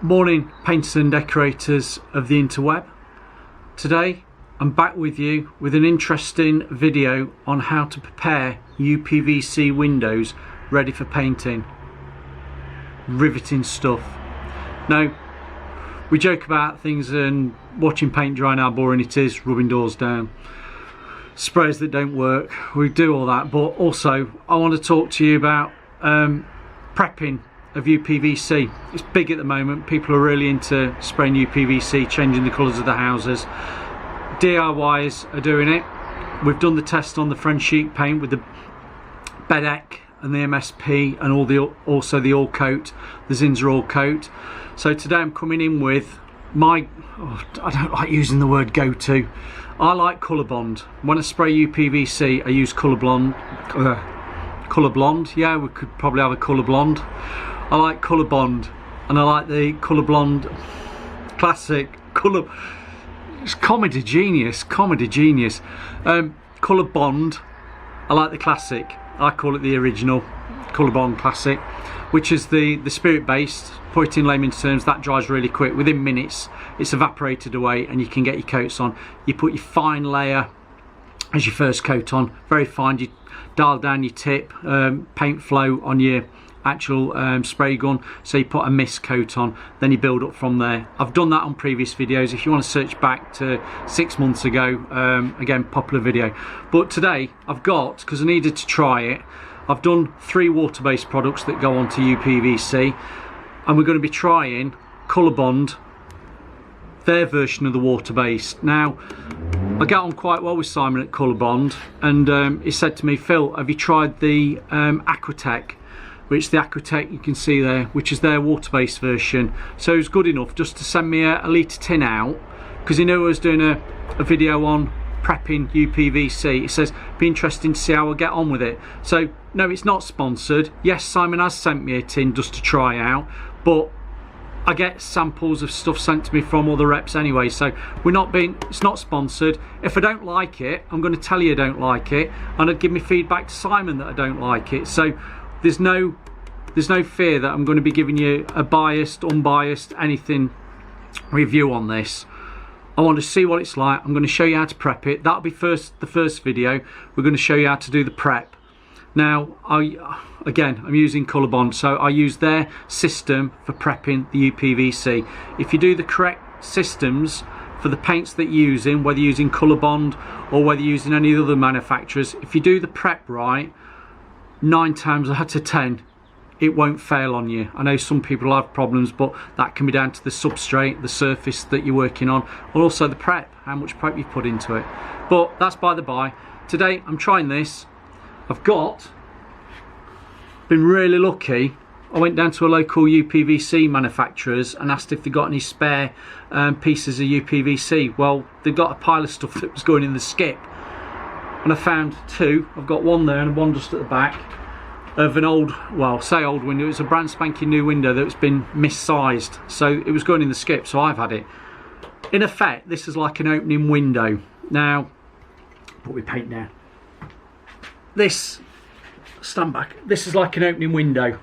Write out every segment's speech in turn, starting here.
Morning painters and decorators of the interweb. Today I'm back with you with an interesting video on how to prepare uPVC windows ready for painting. Riveting stuff. Now, we joke about things and watching paint dry and how boring it is, rubbing doors down, sprays that don't work, we do all that, but also I want to talk to you about prepping of uPVC. It's big at the moment. People are really into spraying uPVC, changing the colours of the houses. DIYs are doing it. We've done the test on the French sheet paint with the BDA and the MSP and also the all coat, the Zinsser all coat. So today I'm coming in with my, I don't like using the word go-to. I like Colorbond. When I spray uPVC I use Colorbond. Yeah, we could probably have a Colorbond. I like Colorbond, and I like the Colorbond classic color. It's comedy genius. Colorbond. I like the classic. I call it the original Colorbond classic, which is the spirit based. Put it in layman's terms, that dries really quick. Within minutes, it's evaporated away, and you can get your coats on. You put your fine layer as your first coat on, very fine. You dial down your tip, paint flow on your actual spray gun, so you put a mist coat on, then you build up from there. I've done that on previous videos. If you want to search back to 6 months ago, again, popular video. But today I've got, because I needed to try it, I've done 3 water-based products that go onto uPVC, and we're going to be trying Colorbond, their version of the water-based. Now, I get on quite well with Simon at Colorbond, and he said to me, Phil, have you tried the AquaTek? Which the AquaTek you can see there, which is their water-based version. So it was good enough just to send me a litre tin out, because he knew I was doing a video on prepping uPVC. He says, be interesting to see how I get on with it. So no, it's not sponsored. Yes, Simon has sent me a tin just to try out, but I get samples of stuff sent to me from other reps anyway, so it's not sponsored. If I don't like it, I'm going to tell you I don't like it, and I'd give me feedback to Simon that I don't like it. So there's no fear that I'm going to be giving you a biased, unbiased, anything review on this. I want to see what it's like. I'm going to show you how to prep it. That'll be the first video. We're going to show you how to do the prep. Now, I'm using Colorbond, so I use their system for prepping the uPVC. If you do the correct systems for the paints that you're using, whether you're using Colorbond or whether you're using any other manufacturers, if you do the prep right, 9 times out of 10 it won't fail on you. I know some people have problems, but that can be down to the substrate, the surface that you're working on, and also the prep, how much prep you've put into it. But that's by the by. Today I'm trying this. I've been really lucky. I went down to a local uPVC manufacturers and asked if they got any spare pieces of uPVC. Well, they got a pile of stuff that was going in the skip, and I found 2. I've got one there and one just at the back of an old, well, say old window. It was a brand spanking new window that's been missized, so it was going in the skip, so I've had it. In effect, this is like an opening window. Now, put my paint down. Stand back. This is like an opening window.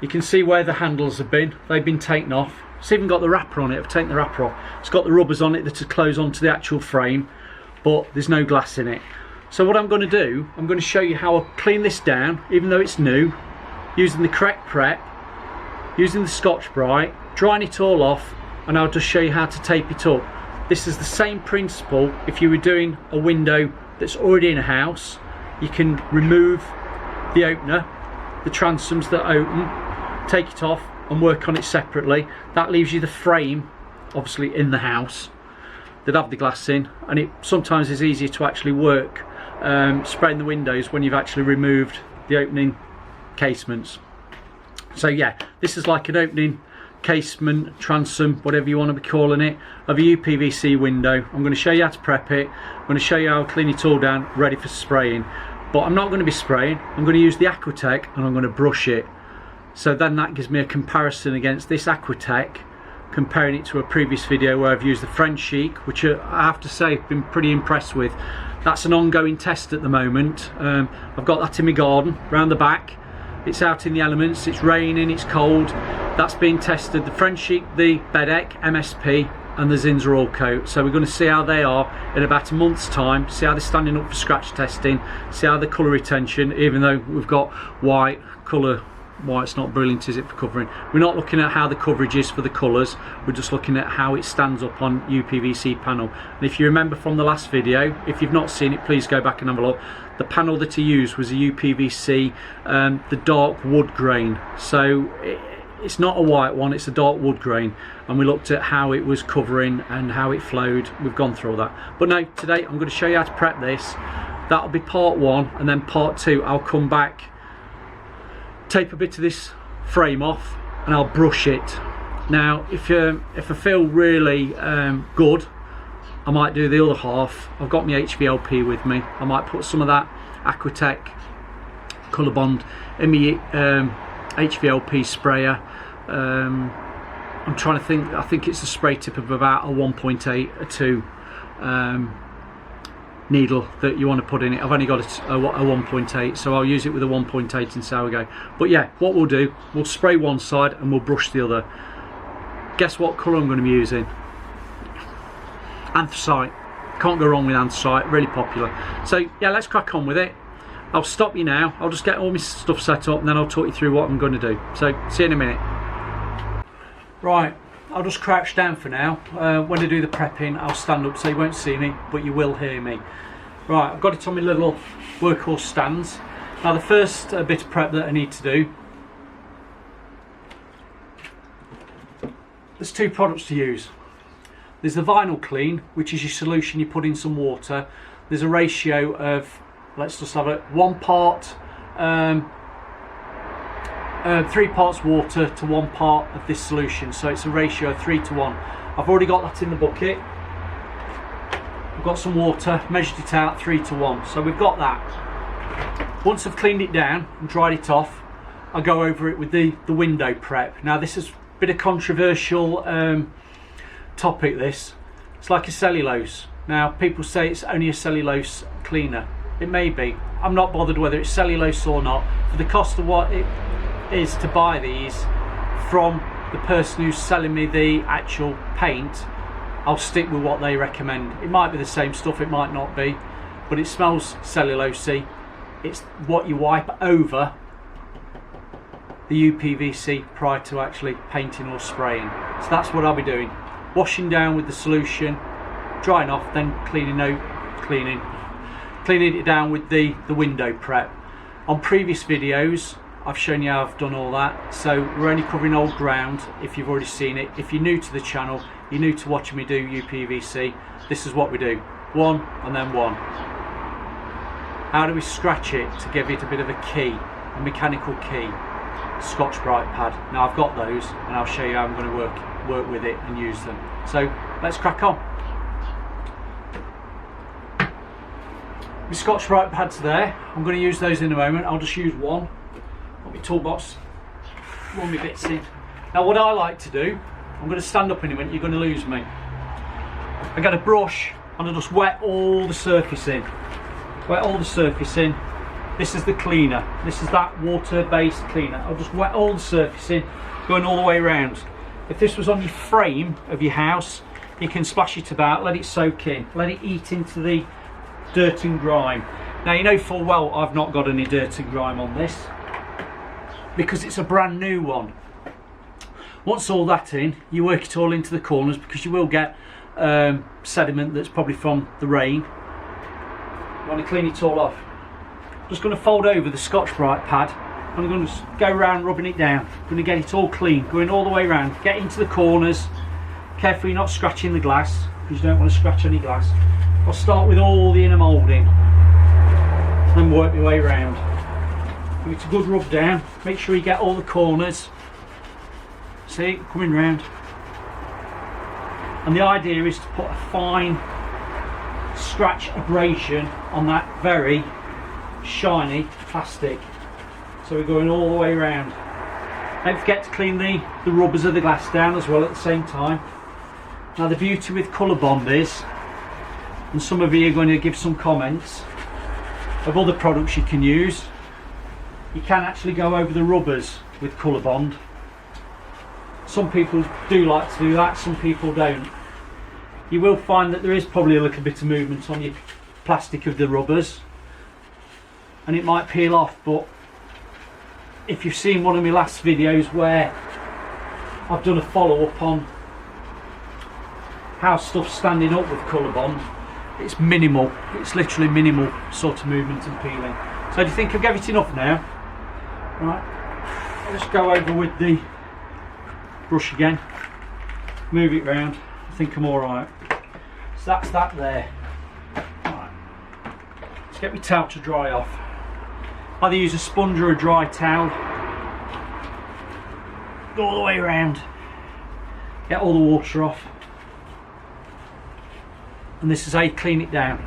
You can see where the handles have been. They've been taken off. It's even got the wrapper on it. I've taken the wrapper off. It's got the rubbers on it that are close onto the actual frame, but there's no glass in it. So what I'm going to do, I'm going to show you how I clean this down, even though it's new, using the correct prep, using the Scotch-Brite, drying it all off, and I'll just show you how to tape it up. This is the same principle if you were doing a window that's already in a house. You can remove the opener, the transoms that open, take it off and work on it separately. That leaves you the frame, obviously, in the house that have the glass in, and it sometimes is easier to actually work spraying the windows when you've actually removed the opening casements. So yeah, this is like an opening casement, transom, whatever you want to be calling it, of a uPVC window. I'm going to show you how to prep it. I'm going to show you how to clean it all down, ready for spraying. But I'm not going to be spraying. I'm going to use the AquaTek and I'm going to brush it. So then that gives me a comparison against this AquaTek, comparing it to a previous video where I've used the French sheet, which I have to say I've been pretty impressed with. That's an ongoing test at the moment. I've got that in my garden, round the back. It's out in the elements, it's raining, it's cold. That's being tested, the Friendship, the BDA MSP and the Zinsser Oil Coat. So we're going to see how they are in about a month's time, see how they're standing up for scratch testing, see how the colour retention, even though we've got white colour. White's not brilliant, is it, for covering? We're not looking at how the coverage is for the colours, we're just looking at how it stands up on uPVC panel. And if you remember from the last video, if you've not seen it, please go back and have a look. The panel that he used was a uPVC, the dark wood grain. So it's not a white one, it's a dark wood grain. And we looked at how it was covering and how it flowed. We've gone through all that. But no, today I'm going to show you how to prep this. That'll be part one, and then part two I'll come back, tape a bit of this frame off, and I'll brush it. Now if I feel really good, I might do the other half. I've got my HVLP with me. I might put some of that AquaTek Colorbond in my HVLP sprayer. I'm trying to think, I think it's a spray tip of about a 1.8 or 2 needle that you want to put in it. I've only got a 1.8, so I'll use it with a 1.8 and see how we go. But yeah, what we'll do, we'll spray one side and we'll brush the other. Guess what colour I'm going to be using? Anthracite. Can't go wrong with anthracite, really popular. So yeah, let's crack on with it. I'll stop you now, I'll just get all my stuff set up and then I'll talk you through what I'm going to do. So see you in a minute. Right, I'll just crouch down for now. When I do the prepping, I'll stand up so you won't see me, but you will hear me. Right, I've got it on my little workhorse stands. Now the first bit of prep that I need to do, there's 2 products to use. There's the vinyl clean, which is your solution you put in some water. There's a ratio of, let's just have it, 1 part 3 parts water to 1 part of this solution, so it's a ratio of 3 to 1. I've already got that in the bucket. I've got some water, measured it out 3 to 1, so we've got that. Once I've cleaned it down and dried it off, I'll go over it with the window prep. Now this is a bit of controversial topic. This, it's like a cellulose. Now people say it's only a cellulose cleaner. It may be. I'm not bothered whether it's cellulose or not. For the cost of what it is to buy these from the person who's selling me the actual paint, I'll stick with what they recommend. It might be the same stuff, it might not be, but it smells cellulosey. It's what you wipe over the uPVC prior to actually painting or spraying. So that's what I'll be doing. Washing down with the solution, drying off, then cleaning it down with the window prep. On previous videos I've shown you how I've done all that, so we're only covering old ground if you've already seen it. If you're new to the channel, you're new to watching me do uPVC, this is what we do. 1 and then 1. How do we scratch it to give it a bit of a key, a mechanical key? Scotch-Brite pad. Now I've got those and I'll show you how I'm going to work with it and use them. So let's crack on. My Scotch-Brite pads there, I'm going to use those in a moment. I'll just use one. Got my toolbox, roll my bits in. Now what I like to do, I'm going to stand up in a minute, you're going to lose me. I get a brush and I just wet all the surface in. Wet all the surface in. This is the cleaner. This is that water-based cleaner. I'll just wet all the surface in, going all the way around. If this was on your frame of your house, you can splash it about, let it soak in, let it eat into the dirt and grime. Now you know full well I've not got any dirt and grime on this because it's a brand new one. Once all that in, you work it all into the corners because you will get sediment that's probably from the rain. You want to clean it all off. Just going to fold over the Scotch-Brite pad and I'm going to just go around rubbing it down. I'm going to get it all clean, going all the way around, get into the corners. Careful you're not scratching the glass because you don't want to scratch any glass. I'll start with all the inner moulding and work my way around. Give it a good rub down, make sure you get all the corners. See, coming round. And the idea is to put a fine scratch abrasion on that very shiny plastic. So we're going all the way around. Don't forget to clean the rubbers of the glass down as well at the same time. Now the beauty with Colorbond is, and some of you are going to give some comments of other products you can use, you can actually go over the rubbers with Colorbond Some people do like to do that, some people don't. You will find that there is probably a little bit of movement on your plastic of the rubbers, and it might peel off, but if you've seen one of my last videos where I've done a follow-up on how stuff's standing up with Colorbond, it's minimal, it's literally minimal sort of movement and peeling. So do you think I've gave it enough now? Right, I'll just go over with the brush again, move it round. I think I'm alright. So that's that there. Right. Let's get my towel to dry off. Either use a sponge or a dry towel. Go all the way around. Get all the water off. And this is how you clean it down.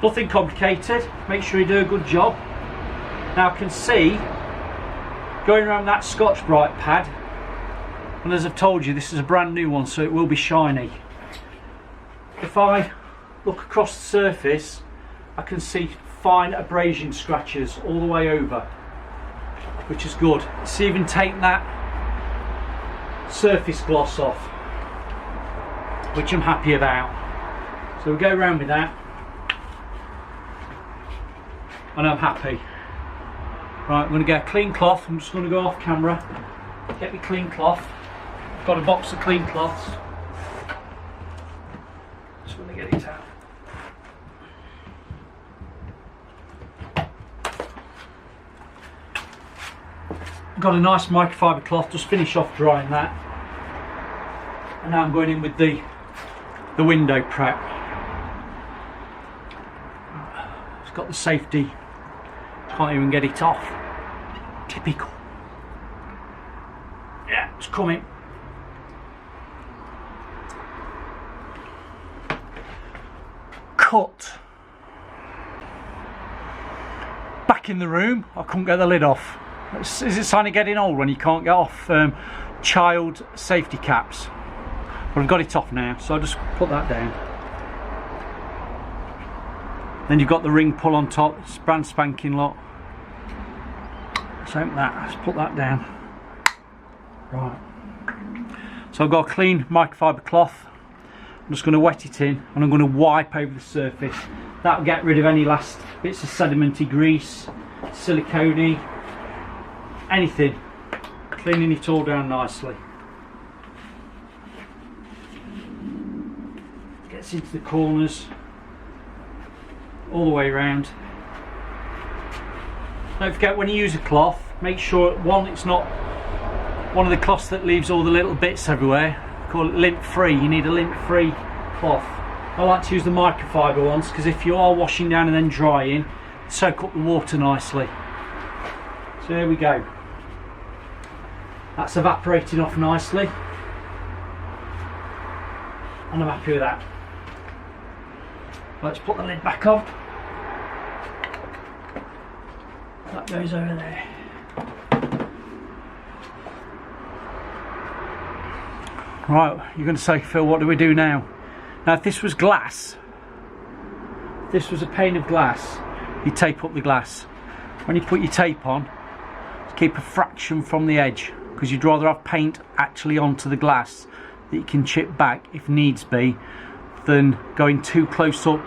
Nothing complicated. Make sure you do a good job. Now I can see going around that Scotch-Brite pad, and as I've told you, this is a brand new one, so it will be shiny. If I look across the surface, I can see fine abrasion scratches all the way over, which is good. It's even taken that surface gloss off, which I'm happy about. So we'll go around with that, and I'm happy. Right, I'm going to get a clean cloth. I'm just going to go off camera, get me clean cloth. I've got a box of clean cloths. Just want to get it out. I've got a nice microfiber cloth, just finish off drying that. And now I'm going in with the window prep. It's got the safety, can't even get it off. Typical. Yeah, it's coming. Cut. Back in the room, I couldn't get the lid off. Is it sign of getting old when you can't get off child safety caps? But I've got it off now, so I'll just put that down. Then you've got the ring pull on top, it's brand spanking lot. Let's open that, let's put that down. Right. So I've got a clean microfiber cloth. I'm just going to wet it in and I'm going to wipe over the surface. That'll get rid of any last bits of sedimenty grease, silicone, anything. Cleaning it all down nicely. Gets into the corners, all the way around. Don't forget, when you use a cloth, make sure one, it's not one of the cloths that leaves all the little bits everywhere. Call it lint free. You need a lint free cloth. I like to use the microfiber ones because if you are washing down and then drying, soak up the water nicely. So there we go. That's evaporating off nicely, and I'm happy with that. Let's put the lid back on. That goes over there. Right, you're going to say, Phil, what do we do now? Now, if this was glass, if this was a pane of glass, you tape up the glass. When you put your tape on, keep a fraction from the edge, because you'd rather have paint actually onto the glass that you can chip back if needs be, than going too close up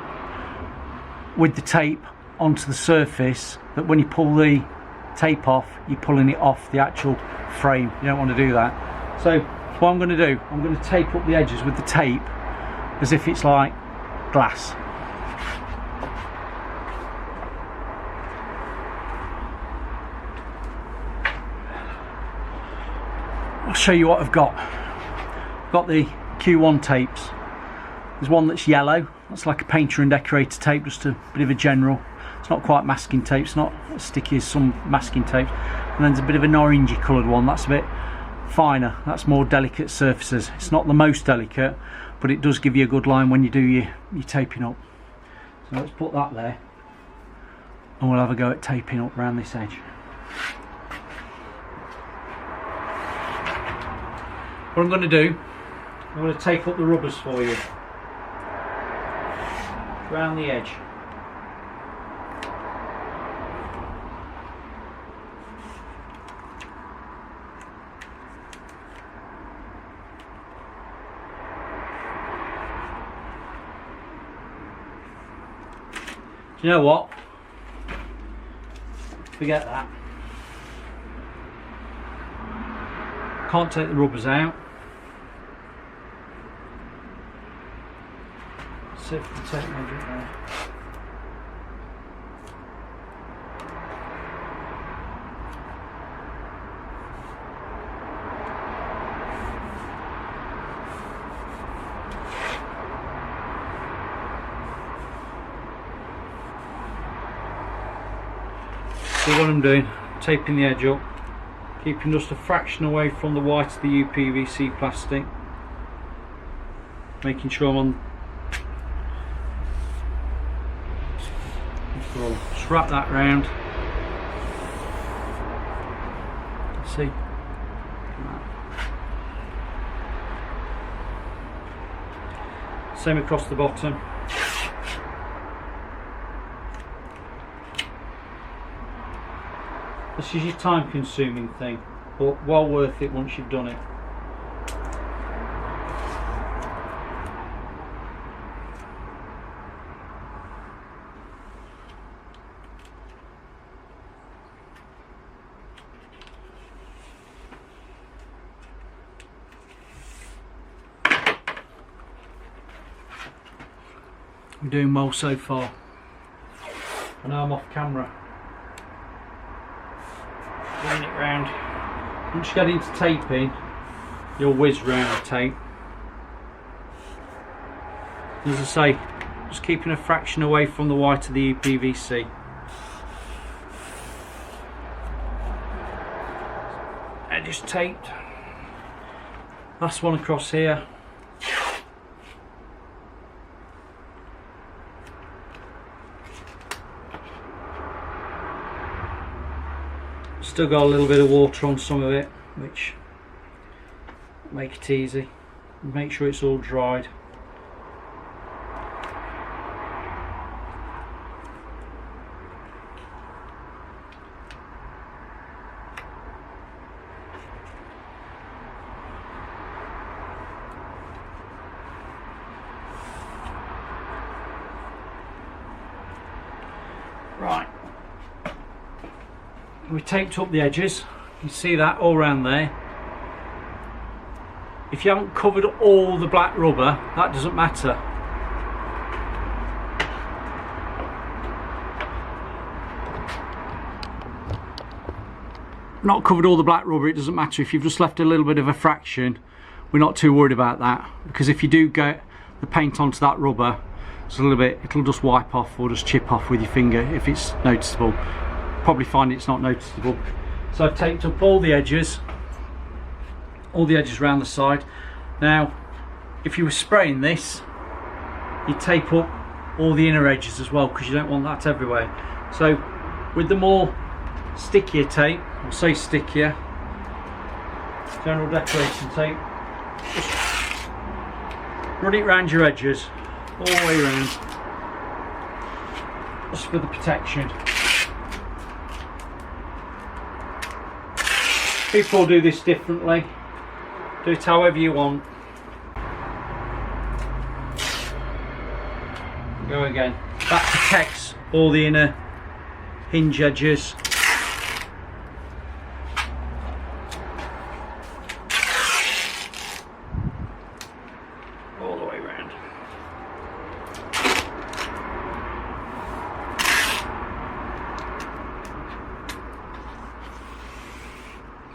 with the tape onto the surface that when you pull the tape off, you're pulling it off the actual frame. You don't want to do that. So what I'm going to do, I'm going to tape up the edges with the tape as if it's like glass. I'll show you what I've got. I've got the Q1 tapes. There's one that's yellow, that's like a painter and decorator tape, just a bit of a general. It's not quite masking tape, it's not as sticky as some masking tapes. And then there's a bit of an orangey coloured one, that's a bit finer, that's more delicate surfaces. It's not the most delicate, but it does give you a good line when you do your taping up. So let's put that there, and we'll have a go at taping up around this edge. What I'm going to do, I'm going to tape up the rubbers for you around the edge. you know what? Forget that. Can't take the rubbers out. Let's see if we can take them out there. See what I'm doing, taping the edge up, keeping just a fraction away from the white of the uPVC plastic, making sure I'm on. Just wrap that round. See, same across the bottom. This is your time consuming thing, but well worth it once you've done it. I'm doing well so far. I know I'm off camera. Bring it round. Once you get into taping, you'll whiz round the tape. As I say, just keeping a fraction away from the white of the uPVC. Edge is taped. Last one across here. Still got a little bit of water on some of it, which make it easy. Make sure it's all dried. Right. We taped up the edges. You can see that all around there. If you haven't covered all the black rubber, that doesn't matter. Not covered all the black rubber, it doesn't matter. If you've just left a little bit of a fraction, we're not too worried about that, because if you do get the paint onto that rubber, it's a little bit, it'll just wipe off or just chip off with your finger if it's noticeable. Probably find it's not noticeable. So I've taped up all the edges around the side. Now if you were spraying this, you tape up all the inner edges as well, because you don't want that everywhere. So with the more stickier tape, I'll say stickier, general decoration tape, just run it around your edges all the way around, just for the protection. People do this differently. Do it however you want. Go again. That protects all the inner hinge edges. All the way around.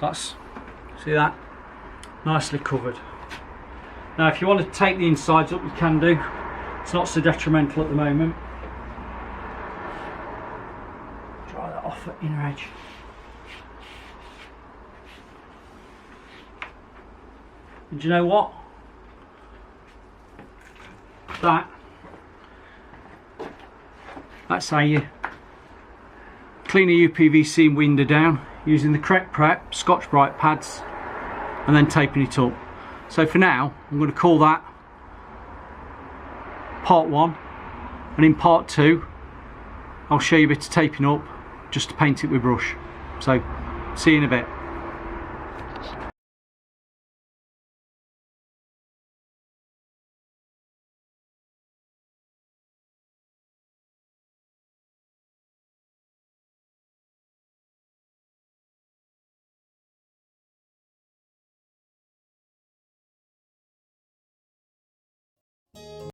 That's, see that? Nicely covered. Now if you want to take the insides up, you can do. It's not so detrimental at the moment. Dry that off at inner edge. And do you know what? That's how you clean a uPVC window down, using the correct prep, Scotch-Brite pads, and then taping it up. So for now, I'm going to call that part 1, and in part 2 I'll show you a bit of taping up just to paint it with brush. So see you in a bit.